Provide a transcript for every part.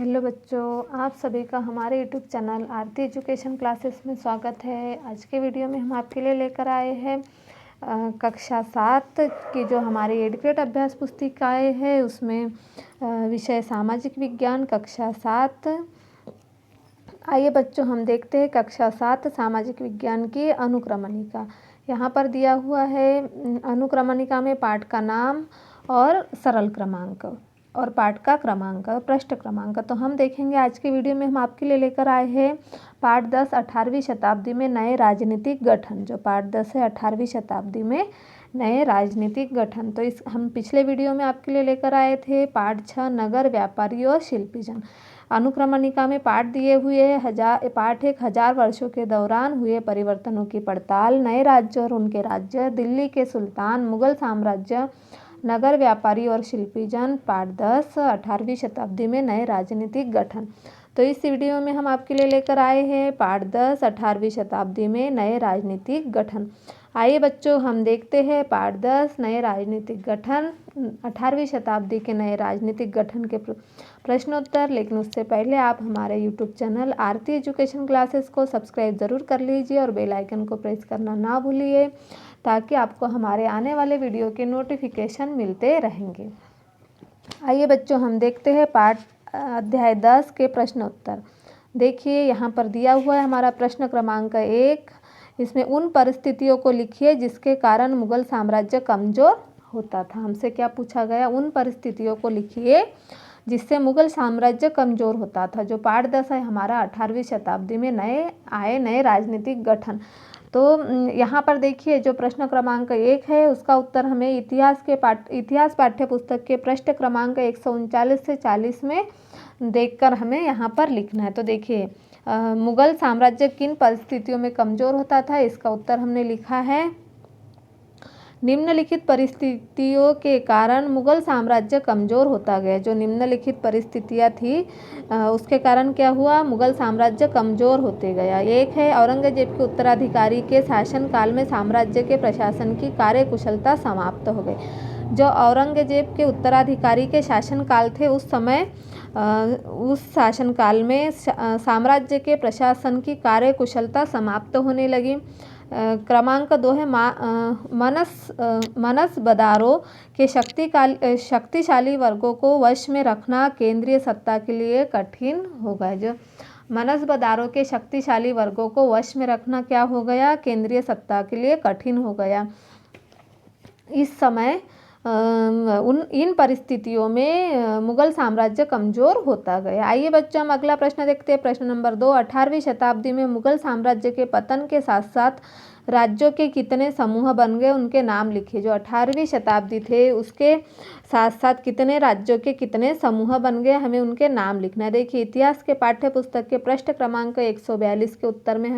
Hello बच्चों, आप सभी का हमारे यूट्यूब चैनल आरती एजुकेशन क्लासेस में स्वागत है। आज के वीडियो में हम आपके लिए लेकर आए हैं कक्षा 7 की जो हमारी एडुकेट अभ्यास पुस्तिकाएँ है उसमें विषय सामाजिक विज्ञान कक्षा 7। आइए बच्चों हम देखते हैं कक्षा 7 सामाजिक विज्ञान की अनुक्रमणिका। यहाँ पर दिया हुआ है अनुक्रमणिका में पाठ का नाम और सरल क्रमांक और पाठ का क्रमांक पृष्ठ क्रमांक। तो हम देखेंगे आज के वीडियो में हम आपके लिए लेकर आए हैं पाठ 10 18वीं शताब्दी में नए राजनीतिक गठन। जो पाठ 10 है 18वीं शताब्दी में नए राजनीतिक गठन। तो इस हम पिछले वीडियो में आपके लिए लेकर आए थे पाठ 6 नगर व्यापारी और शिल्पीजन। अनुक्रमणिका में पाठ दिए हुए हैं पाठ 1000 वर्षों के दौरान हुए परिवर्तनों की पड़ताल, नए राज्य और उनके राज्य, दिल्ली के सुल्तान, मुगल साम्राज्य, नगर व्यापारी और शिल्पीजन। पाठ 10 18वीं शताब्दी में नए राजनीतिक गठन। तो इस वीडियो में हम आपके लिए लेकर आए हैं पाठ 10 18वीं शताब्दी में नए राजनीतिक गठन। आइए बच्चों हम देखते हैं पाठ 10 नए राजनीतिक गठन 18वीं शताब्दी के नए राजनीतिक गठन के प्रश्नोत्तर। लेकिन उससे पहले आप हमारे यूट्यूब चैनल आरती एजुकेशन क्लासेस को सब्सक्राइब ज़रूर कर लीजिए और बेल आइकन को प्रेस करना ना भूलिए ताकि आपको हमारे आने वाले वीडियो के नोटिफिकेशन मिलते रहेंगे। आइए बच्चों हम देखते हैं पाठ अध्याय 10 के प्रश्नोत्तर। देखिए यहाँ पर दिया हुआ है हमारा प्रश्न क्रमांक 1। इसमें उन परिस्थितियों को लिखिए जिसके कारण मुगल साम्राज्य कमज़ोर होता था। हमसे क्या पूछा गया, उन परिस्थितियों को लिखिए जिससे मुगल साम्राज्य कमज़ोर होता था। जो पाठ 10 है हमारा 18वीं शताब्दी में नए राजनीतिक गठन। तो यहाँ पर देखिए जो प्रश्न क्रमांक 1 है उसका उत्तर हमें इतिहास पाठ्य पुस्तक के पृष्ठ क्रमांक 139 से 40 में देखकर हमें यहाँ पर लिखना है। तो देखिए मुगल साम्राज्य किन परिस्थितियों में कमज़ोर होता था, इसका उत्तर हमने लिखा है निम्नलिखित परिस्थितियों के कारण मुगल साम्राज्य कमज़ोर होता गया। जो निम्नलिखित परिस्थितियाँ थी उसके कारण क्या हुआ, मुगल साम्राज्य कमज़ोर होते गया। एक है औरंगजेब के उत्तराधिकारी के शासनकाल में साम्राज्य के प्रशासन की कार्यकुशलता समाप्त हो गई। जो औरंगजेब के उत्तराधिकारी के शासनकाल थे उस समय उस शासनकाल में साम्राज्य के प्रशासन की कार्यकुशलता समाप्त होने लगी। क्रमांक 2 है मनसबदारों के शक्तिशाली वर्गों को वश में रखना केंद्रीय सत्ता के लिए कठिन हो गया। जो मनसबदारों के शक्तिशाली वर्गों को वश में रखना क्या हो गया, केंद्रीय सत्ता के लिए कठिन हो गया। इस समय इन परिस्थितियों में मुगल साम्राज्य कमज़ोर होता गया। आइए बच्चों हम अगला प्रश्न देखते हैं। प्रश्न नंबर 2 18वीं शताब्दी में मुगल साम्राज्य के पतन के साथ साथ राज्यों के कितने समूह बन गए, उनके नाम लिखिए। जो 18वीं शताब्दी थे उसके साथ साथ कितने राज्यों के कितने समूह बन गए, हमें उनके नाम लिखना है। देखिए इतिहास के पाठ्य पुस्तक के पृष्ठ क्रमांक 142 के उत्तर में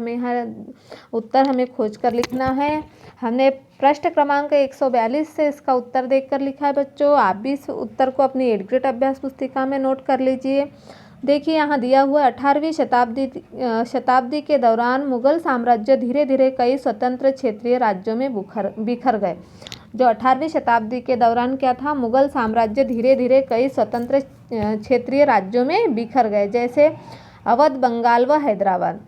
हमें खोज कर लिखना है। हमने पृष्ठ क्रमांक 142 से इसका उत्तर देखकर लिखा है बच्चों। आप भी इस उत्तर को अपनी एडुकेट अभ्यास पुस्तिका में नोट कर लीजिए। देखिए यहाँ दिया हुआ 18वीं शताब्दी के दौरान मुगल साम्राज्य धीरे धीरे कई स्वतंत्र क्षेत्रीय राज्यों में बिखर गए। जो 18वीं शताब्दी के दौरान क्या था, मुगल साम्राज्य धीरे धीरे कई स्वतंत्र क्षेत्रीय राज्यों में बिखर गए, जैसे अवध, बंगाल व हैदराबाद।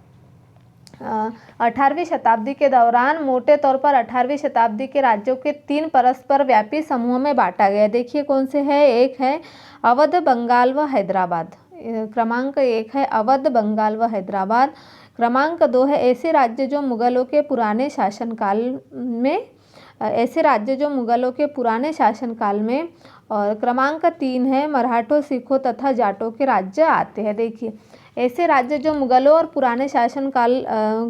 18वीं शताब्दी के दौरान मोटे तौर पर 18वीं शताब्दी के राज्यों के 3 परस्पर व्यापी समूहों में बांटा गया। देखिए कौन से है, एक है अवध, बंगाल व हैदराबाद। क्रमांक 1 है अवध, बंगाल व हैदराबाद। क्रमांक 2 है ऐसे राज्य जो मुगलों के पुराने शासनकाल में और क्रमांक 3 है मराठों, सिखों तथा जाटों के राज्य आते हैं। देखिए ऐसे राज्य जो मुगलों और पुराने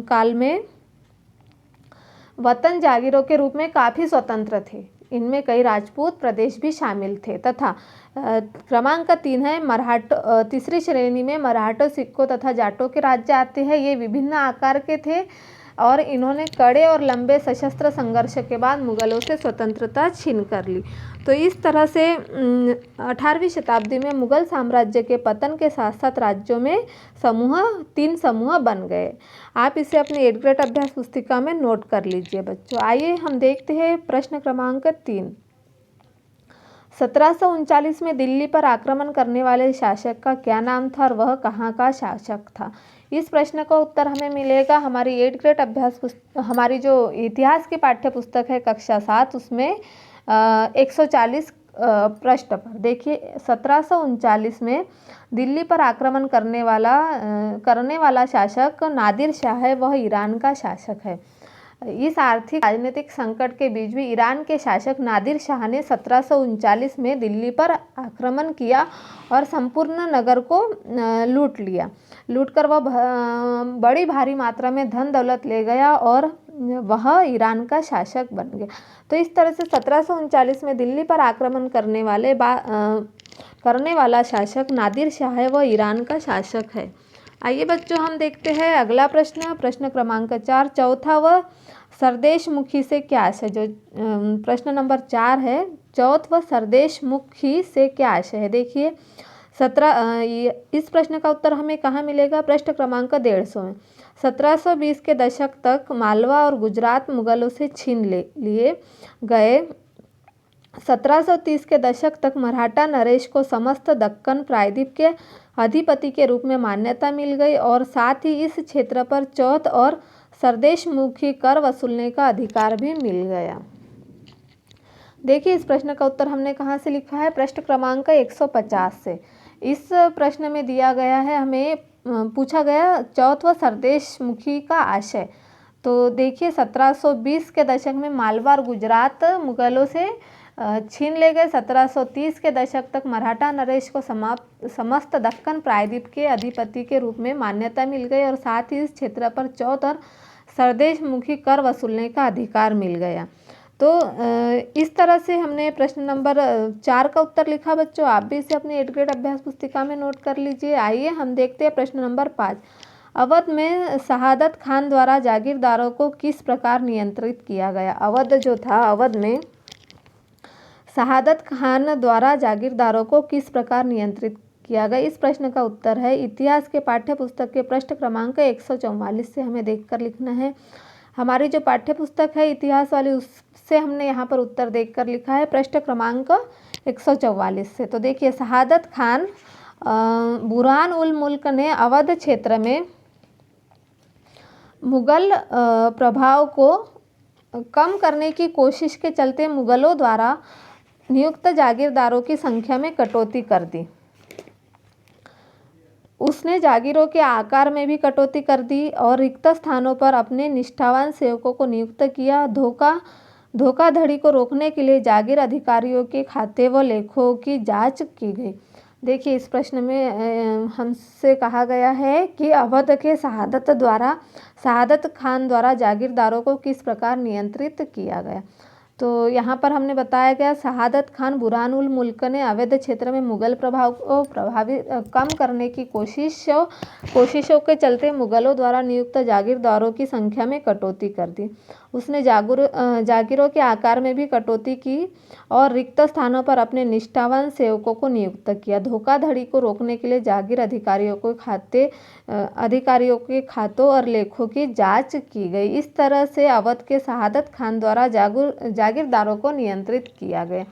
काल में वतन जागीरों के रूप में काफ़ी स्वतंत्र थे। इनमें कई राजपूत प्रदेश भी शामिल थे। तथा क्रमांक 3 है तीसरी श्रेणी में मराठों, सिखों तथा जाटों के राज्य आते हैं। ये विभिन्न आकार के थे और इन्होंने कड़े और लंबे सशस्त्र संघर्ष के बाद मुगलों से स्वतंत्रता छीन कर ली। तो इस तरह से 18वीं शताब्दी में मुगल साम्राज्य के पतन के साथ साथ राज्यों में 3 समूह बन गए। आप इसे अपनी एडुकेट अभ्यास पुस्तिका में नोट कर लीजिए बच्चों। आइए हम देखते हैं प्रश्न क्रमांक 3। 1739 में दिल्ली पर आक्रमण करने वाले शासक का क्या नाम था और वह कहाँ का शासक था? इस प्रश्न का उत्तर हमें मिलेगा हमारी 8th ग्रेड हमारी जो इतिहास की पाठ्य पुस्तक है कक्षा 7 उसमें 140 पृष्ठ पर। देखिए 1739 में दिल्ली पर आक्रमण करने वाला शासक नादिर शाह है, वह ईरान का शासक है। इस आर्थिक राजनीतिक संकट के बीच भी ईरान के शासक नादिर शाह ने 1739 में दिल्ली पर आक्रमण किया और संपूर्ण नगर को लूट लिया। लूटकर वह बड़ी भारी मात्रा में धन दौलत ले गया और वह ईरान का शासक बन गया। तो इस तरह से 1739 में दिल्ली पर आक्रमण करने वाला शासक नादिर शाह है, वह ईरान का शासक है। आइए बच्चों हम देखते हैं अगला प्रश्न, प्रश्न क्रमांक 4। चौथा व सरदेशमुखी से क्या आशय? जो प्रश्न नंबर 4 है, चौथ व सरदेशमुखी से क्या आशय है? देखिए इस प्रश्न का उत्तर हमें कहाँ मिलेगा? प्रश्न क्रमांक 150 में। 1720 के दशक तक मालवा और गुजरात मुगलों से छीन लिए गए। 1730 के दशक तक मराठा नरेश को समस्त दक्कन प्रायद्वीप के अधिपति के रूप में मान्यता मिल गई और साथ ही इस क्षेत्र पर चौथ और सरदेशमुखी कर वसूलने का अधिकार भी मिल गया। देखिए इस प्रश्न का उत्तर हमने कहाँ से लिखा है? प्रश्न क्रमांक 150 से। इस प्रश्न में दिया गया है, हमें पूछा गया चौथ व सरदेशमुखी का आशय। तो देखिए 1720 के दशक में मालवा और गुजरात मुगलों से छीन ले गए। 1730 के दशक तक मराठा नरेश को समस्त दक्कन प्रायद्वीप के अधिपति के रूप में मान्यता मिल गई और साथ ही इस क्षेत्र पर चौथ और सरदेशमुखी कर वसूलने का अधिकार मिल गया। तो इस तरह से हमने प्रश्न नंबर 4 का उत्तर लिखा। बच्चों आप भी इसे अपनी 8th ग्रेड अभ्यास पुस्तिका में नोट कर लीजिए। आइए हम देखते हैं प्रश्न नंबर 5। अवध में शहादत खान द्वारा जागीरदारों को किस प्रकार नियंत्रित किया गया? अवध जो था, अवध में शहादत खान द्वारा जागीरदारों को किस प्रकार नियंत्रित किया गया? इस प्रश्न का उत्तर है इतिहास के पाठ्य पुस्तक के पृष्ठ क्रमांक 144 से हमें देखकर लिखना है। हमारी जो पाठ्य पुस्तक है इतिहास वाली, उससे हमने यहाँ पर उत्तर देखकर लिखा है पृष्ठ क्रमांक 144 से। तो देखिए शहादत खान बुरहान उल मुल्क ने अवध क्षेत्र में मुगल प्रभाव को कम करने की कोशिश के चलते मुगलों द्वारा नियुक्त जागीरदारों की संख्या में कटौती कर दी। उसने जागीरों के आकार में भी कटौती कर दी और रिक्त स्थानों पर अपने निष्ठावान सेवकों को नियुक्त किया। धोखाधड़ी को रोकने के लिए जागीर अधिकारियों के खाते व लेखों की जांच की गई। देखिए इस प्रश्न में हमसे कहा गया है कि अवध के शहादत खान द्वारा जागीरदारों को किस प्रकार नियंत्रित किया गया। तो यहाँ पर हमने बताया गया शहादत खान बुरहान उल मुल्क ने अवध क्षेत्र में मुगल प्रभाव को कम करने की कोशिशों के चलते मुगलों द्वारा नियुक्त जागीरदारों की संख्या में कटौती कर दी। उसने जागीरों के आकार में भी कटौती की और रिक्त स्थानों पर अपने निष्ठावान सेवकों को नियुक्त किया। धोखाधड़ी को रोकने के लिए जागीर अधिकारियों के खातों और लेखों की जांच की गई। इस तरह से अवध के शहादत खान द्वारा जागीरदारों को नियंत्रित किया गया।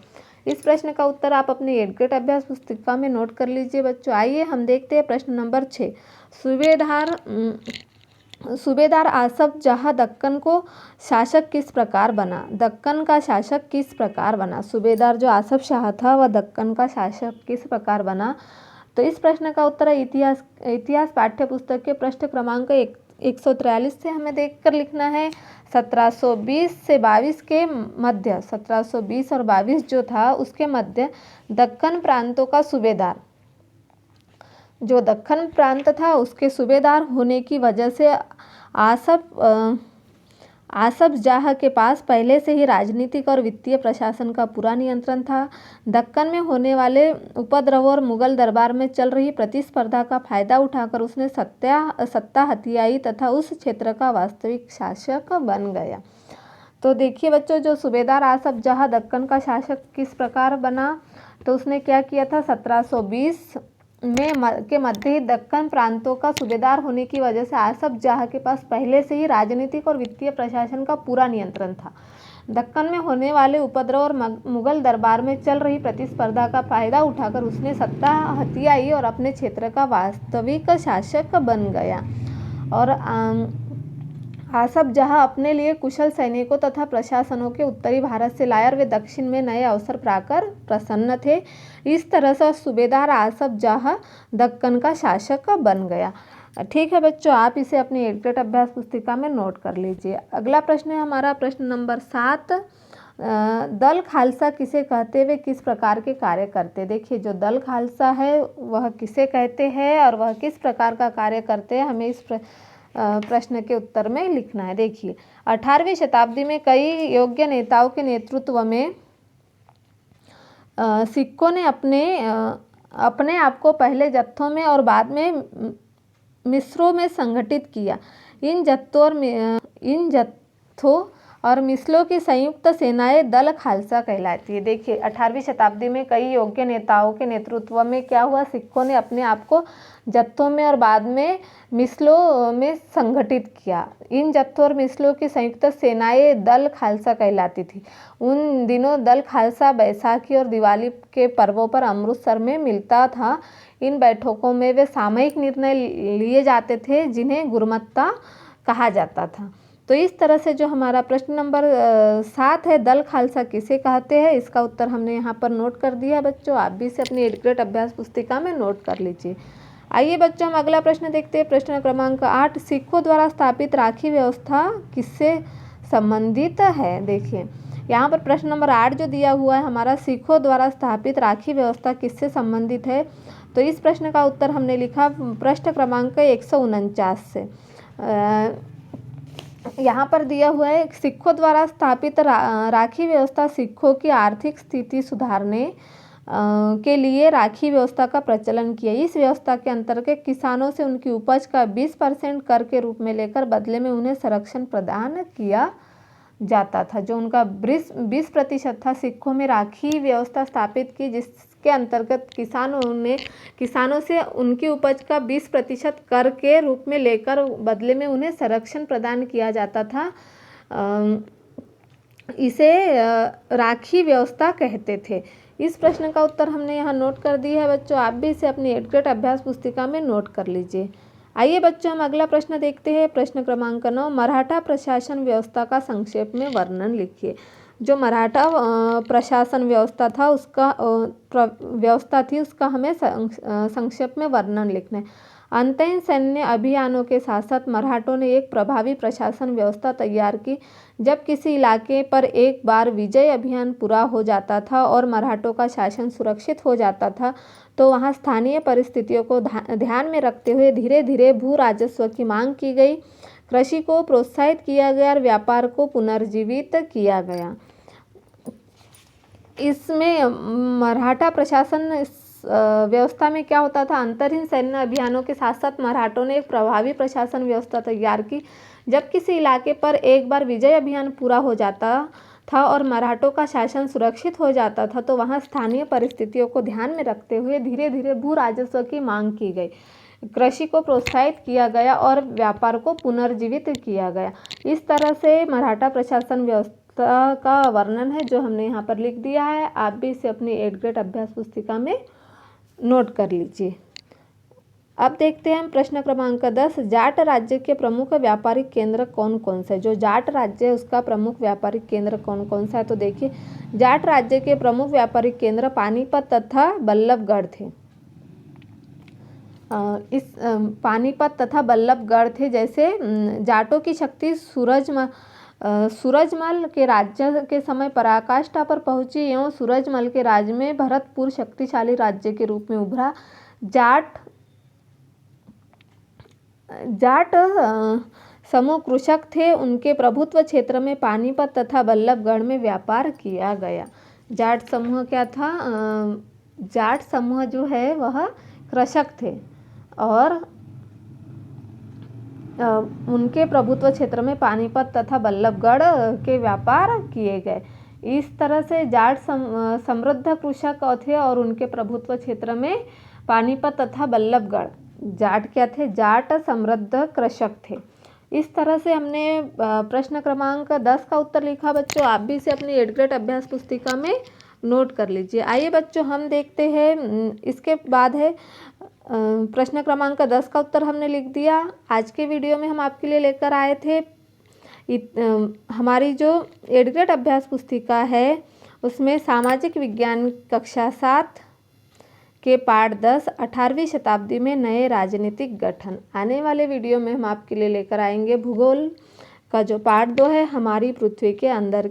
इस प्रश्न का उत्तर आप अपनी 8th ग्रेड अभ्यास पुस्तिका में नोट कर लीजिए बच्चों। आइए हम देखते हैं प्रश्न नंबर 6। सूबेदार आसफ जहाँ दक्कन को शासक किस प्रकार बना? दक्कन का शासक किस प्रकार बना? सूबेदार जो आसफ शाह था वह दक्कन का शासक किस प्रकार बना? तो इस प्रश्न का उत्तर है इतिहास पाठ्य पुस्तक के पृष्ठ क्रमांक 143 से हमें देखकर लिखना है। 1720 से 22 के मध्य, 1720 और 22 जो था उसके मध्य दक्कन प्रांतों का सूबेदार, जो दक्कन प्रांत था उसके सूबेदार होने की वजह से आसफ जाह के पास पहले से ही राजनीतिक और वित्तीय प्रशासन का पूरा नियंत्रण था। दक्कन में होने वाले उपद्रव और मुगल दरबार में चल रही प्रतिस्पर्धा का फायदा उठाकर उसने सत्ता हथियाई तथा उस क्षेत्र का वास्तविक शासक बन गया। तो देखिए बच्चों, जो सूबेदार आसफ जाह दक्कन का शासक किस प्रकार बना, तो उसने क्या किया था, 1720 के मध्य ही दक्कन प्रांतों का सूबेदार होने की वजह से आसफ जाह के पास पहले से ही राजनीतिक और वित्तीय प्रशासन का पूरा नियंत्रण था। दक्कन में होने वाले उपद्रव और मुगल दरबार में चल रही प्रतिस्पर्धा का फायदा उठाकर उसने सत्ता हथियाई और अपने क्षेत्र का वास्तविक शासक बन गया। और आसफ जहाँ अपने लिए कुशल सैनिकों तथा प्रशासनों के उत्तरी भारत से लाया और वे दक्षिण में नए अवसर पाकर प्रसन्न थे। इस तरह से सूबेदार आसफ जहाँ दक्कन का शासक बन गया। ठीक है बच्चों, आप इसे अपनी एडग्रेड अभ्यास पुस्तिका में नोट कर लीजिए। अगला प्रश्न है हमारा प्रश्न नंबर 7। दल खालसा किसे कहते वे किस प्रकार के कार्य करते। देखिए, जो दल खालसा है वह किसे कहते हैं और वह किस प्रकार का कार्य करते हैं, हमें इस प्रश्न के उत्तर में लिखना है। देखिए, 18वीं शताब्दी में कई योग्य नेताओं के नेतृत्व में सिखों ने अपने आप को पहले जत्थों में और बाद में मिस्रों में संगठित किया। इन जत्थों और मिसलों की संयुक्त सेनाएं दल खालसा कहलाती है। देखिए, 18वीं शताब्दी में कई योग्य नेताओं के नेतृत्व में क्या हुआ, सिखों ने अपने आप को जत्थों में और बाद में मिसलों में संगठित किया। इन जत्थों और मिसलों की संयुक्त सेनाएं दल खालसा कहलाती थी। उन दिनों दल खालसा बैसाखी और दिवाली के पर्वों पर अमृतसर में मिलता था। इन बैठकों में वे सामयिक निर्णय लिए जाते थे जिन्हें गुरमत्ता कहा जाता था। तो इस तरह से जो हमारा प्रश्न नंबर 7 है, दल खालसा किसे कहते हैं, इसका उत्तर हमने यहाँ पर नोट कर दिया। बच्चों, आप भी इसे अपनी एडग्रेड अभ्यास पुस्तिका में नोट कर लीजिए। आइए बच्चों, हम अगला प्रश्न देखते हैं। प्रश्न क्रमांक 8, सिखों द्वारा स्थापित राखी व्यवस्था किससे संबंधित है। देखिए, यहाँ पर प्रश्न नंबर 8 जो दिया हुआ है हमारा, सिखों द्वारा स्थापित राखी व्यवस्था किससे संबंधित है। तो इस प्रश्न का उत्तर हमने लिखा प्रश्न क्रमांक 149 से। यहाँ पर दिया हुआ है, सिखों द्वारा स्थापित राखी व्यवस्था सिखों की आर्थिक स्थिति सुधारने के लिए राखी व्यवस्था का प्रचलन किया। इस व्यवस्था के अंतर्गत किसानों से उनकी उपज का 20% कर के रूप में लेकर बदले में उन्हें संरक्षण प्रदान किया जाता था। जो उनका 20% था, सिखों में राखी व्यवस्था स्थापित की जिसके अंतर्गत किसानों से उनकी उपज का 20% कर के रूप में लेकर बदले में उन्हें संरक्षण प्रदान किया जाता था। इसे राखी व्यवस्था कहते थे। इस प्रश्न का उत्तर हमने यहाँ नोट कर दिया है। बच्चों, आप भी इसे अपनी एडग्रेड अभ्यास पुस्तिका में नोट कर लीजिए। आइए बच्चों, हम अगला प्रश्न देखते हैं। प्रश्न क्रमांक 9, मराठा प्रशासन व्यवस्था का संक्षेप में वर्णन लिखिए। जो मराठा प्रशासन व्यवस्था थी उसका हमें संक्षेप में वर्णन लिखना है। अंतहीन सैन्य अभियानों के साथ साथ मराठों ने एक प्रभावी प्रशासन व्यवस्था तैयार की। जब किसी इलाके पर एक बार विजय अभियान पूरा हो जाता था और मराठों का शासन सुरक्षित हो जाता था, तो वहाँ स्थानीय परिस्थितियों को ध्यान में रखते हुए धीरे धीरे भू राजस्व की मांग की गई, कृषि को प्रोत्साहित किया गया और व्यापार को पुनर्जीवित किया गया। इसमें मराठा प्रशासन व्यवस्था में क्या होता था, अंतरहीन सैन्य अभियानों के साथ साथ मराठों ने एक प्रभावी प्रशासन व्यवस्था तैयार की। जब किसी इलाके पर एक बार विजय अभियान पूरा हो जाता था और मराठों का शासन सुरक्षित हो जाता था, तो वहाँ स्थानीय परिस्थितियों को ध्यान में रखते हुए धीरे धीरे भू राजस्व की मांग की गई, कृषि को प्रोत्साहित किया गया और व्यापार को पुनर्जीवित किया गया। इस तरह से मराठा प्रशासन व्यवस्था का वर्णन है जो हमने यहाँ पर लिख दिया है। आप भी इसे अपनी एडग्रेड अभ्यास पुस्तिका में नोट कर लीजिए। अब देखते हैं हम प्रश्न क्रमांक 10, जाट राज्य के प्रमुख व्यापारिक केंद्र कौन कौन से है। जो जाट राज्य है उसका प्रमुख व्यापारिक केंद्र कौन कौन सा है। तो देखिए, जाट राज्य के प्रमुख व्यापारिक केंद्र पानीपत तथा बल्लभगढ़ थे। इस पानीपत तथा बल्लभगढ़ थे। जैसे जाटों की शक्ति सूरजमल के राज्य के समय पराकाष्ठा पर पहुंची एवं सूरजमल के राज्य में भरतपुर शक्तिशाली राज्य के रूप में उभरा। जाट समूह कृषक थे। उनके प्रभुत्व क्षेत्र में पानीपत तथा बल्लभगढ़ में व्यापार किया गया। जाट समूह क्या था, जाट समूह जो है वह कृषक थे और उनके प्रभुत्व क्षेत्र में पानीपत तथा बल्लभगढ़ के व्यापार किए गए। इस तरह से जाट समृद्ध कृषक थे और उनके प्रभुत्व क्षेत्र में पानीपत तथा बल्लभगढ़। जाट क्या थे, जाट समृद्ध कृषक थे। इस तरह से हमने प्रश्न क्रमांक 10 का उत्तर लिखा बच्चों। आप भी इसे अपनी 8th ग्रेड अभ्यास पुस्तिका में नोट कर लीजिए। आइए बच्चों हम देखते हैं, इसके बाद है प्रश्न क्रमांक 10 का उत्तर हमने लिख दिया। आज के वीडियो में हम आपके लिए लेकर आए थे हमारी जो 8th ग्रेड अभ्यास पुस्तिका है उसमें सामाजिक विज्ञान कक्षा 7 के पाठ 10 18वीं शताब्दी में नए राजनीतिक गठन। आने वाले वीडियो में हम आपके लिए लेकर आएंगे भूगोल का जो पाठ 2 है, हमारी पृथ्वी के अंदर